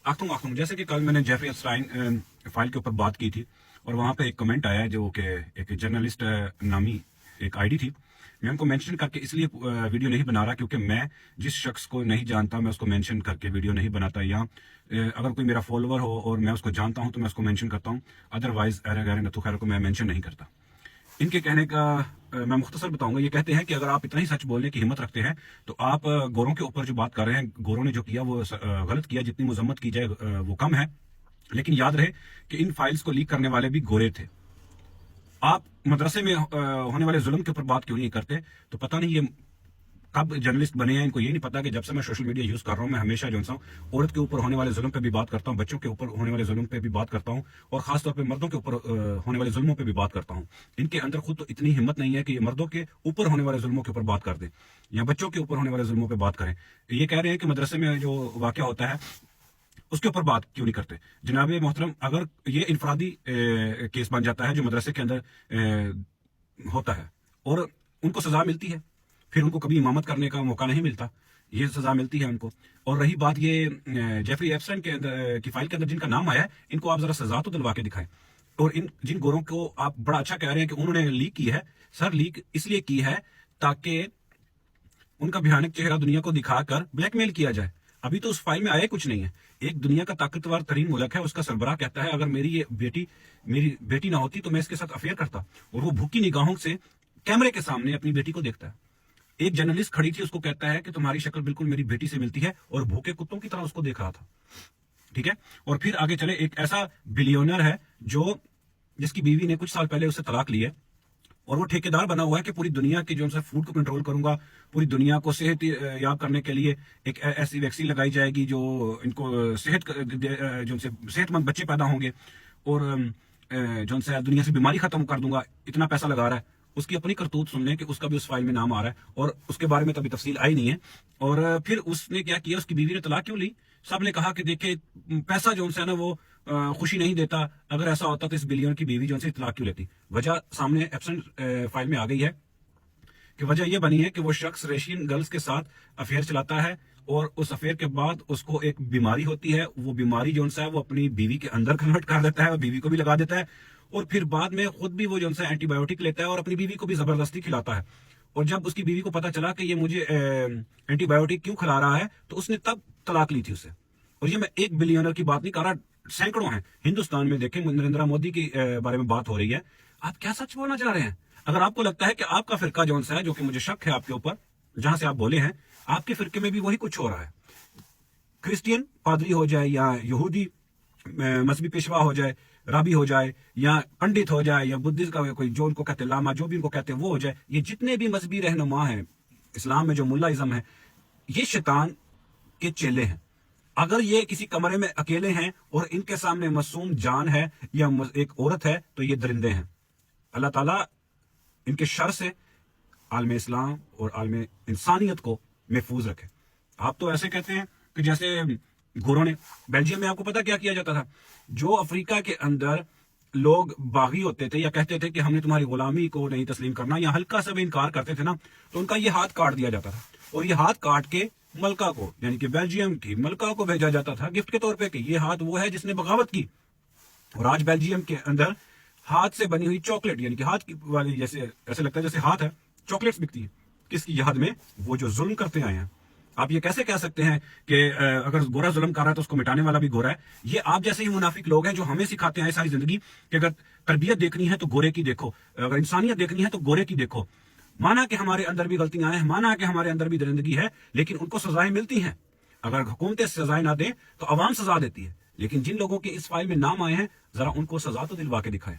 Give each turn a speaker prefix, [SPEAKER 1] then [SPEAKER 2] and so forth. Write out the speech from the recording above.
[SPEAKER 1] आखुम जैसे कि कल मैंने जेफरी एप्स्टाइन फाइल के ऊपर बात की थी और वहां पे एक कमेंट आया जो कि एक जर्नलिस्ट नामी एक आईडी थी। मैं उनको मेंशन करके इसलिए वीडियो नहीं बना रहा क्योंकि मैं जिस शख्स को नहीं जानता मैं उसको मेंशन करके वीडियो नहीं बनाता, या अगर कोई मेरा फॉलोअर हो और मैं उसको जानता हूं तो मैं उसको मेंशन करता हूं, अदरवाइज नथु खैर को मैं मेंशन नहीं करता। इनके कहने का मैं मुख्तसर बताऊंगा। ये कहते हैं कि अगर आप इतना ही सच बोलने की हिम्मत रखते हैं तो आप गोरों के ऊपर जो बात कर रहे हैं, गोरों ने जो किया वो गलत किया, जितनी मजम्मत की जाए वो कम है। लेकिन याद रहे कि इन फाइल्स को लीक करने वाले भी गोरे थे। आप मदरसे में होने वाले जुल्म के ऊपर बात क्यों नहीं करते? तो पता नहीं ये कब जर्नलिस्ट बने हैं, इनको ये नहीं पता कि जब से मैं सोशल मीडिया यूज कर रहा हूं मैं हमेशा जो औरत के ऊपर होने वाले जुल्म पे भी बात करता हूं, बच्चों के ऊपर होने वाले जुल्म पे भी बात करता हूं और खासतौर पे मर्दों के ऊपर होने वाले जुल्मों पे भी बात करता हूं। इनके अंदर खुद तो इतनी हिम्मत नहीं है कि ये मर्दों के ऊपर होने वाले जुल्मों के ऊपर बात कर दें या बच्चों के ऊपर होने वाले जुल्मों पे बात करें। ये कह रहे हैं कि मदरसे में जो वाकया होता है उसके ऊपर बात क्यों नहीं करते। जनाब मोहतरम, अगर ये इनफरादी केस बन जाता है जो मदरसे के अंदर होता है और उनको सजा मिलती है, फिर उनको कभी इमामत करने का मौका नहीं मिलता, ये सजा मिलती है उनको। और रही बात ये जेफरी एप्स्टाइन के अंदर की फाइल के अंदर जिनका नाम आया है, इनको आप जरा सजा तो दिलवा के दिखाएं। और इन जिन गोरों को आप बड़ा अच्छा कह रहे हैं कि उन्होंने लीक की है, सर लीक इसलिए की है ताकि उनका भयानक चेहरा दुनिया को दिखाकर ब्लैकमेल किया जाए। अभी तो उस फाइल में आया कुछ नहीं है। एक दुनिया का ताकतवर तरीन मुल्क है, उसका सरबराह कहता है अगर मेरी बेटी ना होती तो मैं इसके साथ अफेयर करता, और वो भूखी निगाहों से कैमरे के सामने अपनी बेटी को देखता है। एक जर्नलिस्ट खड़ी थी, उसको कहता है कि तुम्हारी शक्ल बिल्कुल मेरी बेटी से मिलती है, और भूखे कुत्तों की तरह उसको देख रहा था। ठीक है। और फिर आगे चले, एक ऐसा बिलियनर है जिसकी बीवी ने कुछ साल पहले उससे तलाक ली है और वो ठेकेदार बना हुआ है कि पूरी दुनिया की जो फूड को कंट्रोल करूंगा, पूरी दुनिया को सेहत याब करने के लिए एक ऐसी वैक्सीन लगाई जाएगी जो इनको जो सेहतमंद बच्चे पैदा होंगे, और जो दुनिया से बीमारी खत्म कर दूंगा, इतना पैसा लगा रहा है। उसकी अपनी करतूत सुन लें कि उसका भी उस फाइल में नाम आ रहा है और उसके बारे में तो अभी तफसील आई नहीं है। और फिर उसने क्या किया, उसकी बीवी ने तलाक क्यों ली? सब ने कहा कि देखे पैसा जो है ना वो खुशी नहीं देता, अगर ऐसा होता तो इस बिलियन की बीवी जो है तलाक क्यों लेती? वजह सामने एप्स्टाइन फाइल में आ गई है कि वजह यह बनी है कि वो शख्स रेशियन गर्ल्स के साथ अफेयर चलाता है और उस अफेयर के बाद उसको एक बीमारी होती है। वो बीमारी जो है वो अपनी बीवी के अंदर कन्वर्ट कर देता है और बीवी को भी लगा देता है, और फिर बाद में खुद भी वो जो है एंटीबायोटिक लेता है और अपनी बीवी को भी जबरदस्ती खिलाता है। और जब उसकी बीवी को पता चला कि ये मुझे एंटीबायोटिक क्यों खिला रहा है तो उसने तब तलाक ली थी उससे। और ये मैं एक बिलियनर की बात नहीं कर रहा, सैकड़ों हैं। हिंदुस्तान में देखें, नरेंद्र मोदी के बारे में बात हो रही है। आप क्या सच बोलना चाह रहे हैं? अगर आपको लगता है कि आपका फिरका जो है, जो कि मुझे शक है आपके ऊपर जहां से आप बोले हैं, आपके फिरके में भी वही कुछ हो रहा है, क्रिश्चियन पादरी हो जाए या यहूदी मजहबी पेशवा हो जाए, राबी हो जाए या पंडित हो जाए या बुद्धिस्ट का कोई जो उनको कहते हैं लामा, जो भी उनको कहते हैं वो हो जाए, ये जितने भी मजहबी रहनुमा हैं इस्लाम में, जो मुल्लाइज्म है, ये शैतान के चेले हैं। अगर ये किसी कमरे में अकेले हैं और इनके सामने मासूम जान है या एक औरत है तो ये दरिंदे हैं। अल्लाह ताला इनके शर से आलम इस्लाम और आलम इंसानियत को महफूज रखे। आप तो ऐसे कहते हैं कि जैसे गोरों ने बेल्जियम में, आपको पता क्या किया जाता था? जो अफ्रीका के अंदर लोग बागी होते थे या कहते थे कि हमने तुम्हारी गुलामी को नहीं तस्लीम करना, या हल्का सा भी इनकार करते थे ना, तो उनका ये हाथ काट दिया जाता था और ये हाथ काट के मलका को, यानी कि बेल्जियम की मलका को भेजा जाता था गिफ्ट के तौर पे कि ये हाथ वो है जिसने बगावत की। और आज बेल्जियम के अंदर हाथ से बनी हुई चॉकलेट, यानी कि हाथ की वाली, जैसे ऐसे लगता है जैसे हाथ है, चॉकलेट्स बिकती है। किसकी याद में? वो जो जुल्म करते आए हैं। आप ये कैसे कह सकते हैं कि अगर गोरा जुल्म कर रहा है तो उसको मिटाने वाला भी गोरा है? ये आप जैसे ही मुनाफिक लोग हैं जो हमें सिखाते हैं सारी जिंदगी कि अगर तरबियत देखनी है तो गोरे की देखो, अगर इंसानियत देखनी है तो गोरे की देखो। माना कि हमारे अंदर भी गलतियां हैं, माना कि हमारे अंदर भी दरिंदगी है, लेकिन उनको सजाएं मिलती हैं। अगर हुकूमतें सजाएं ना दें तो अवाम सजा देती है। लेकिन जिन लोगों के इस फाइल में नाम आए हैं, जरा उनको सजा तो दिलवा के दिखाएं।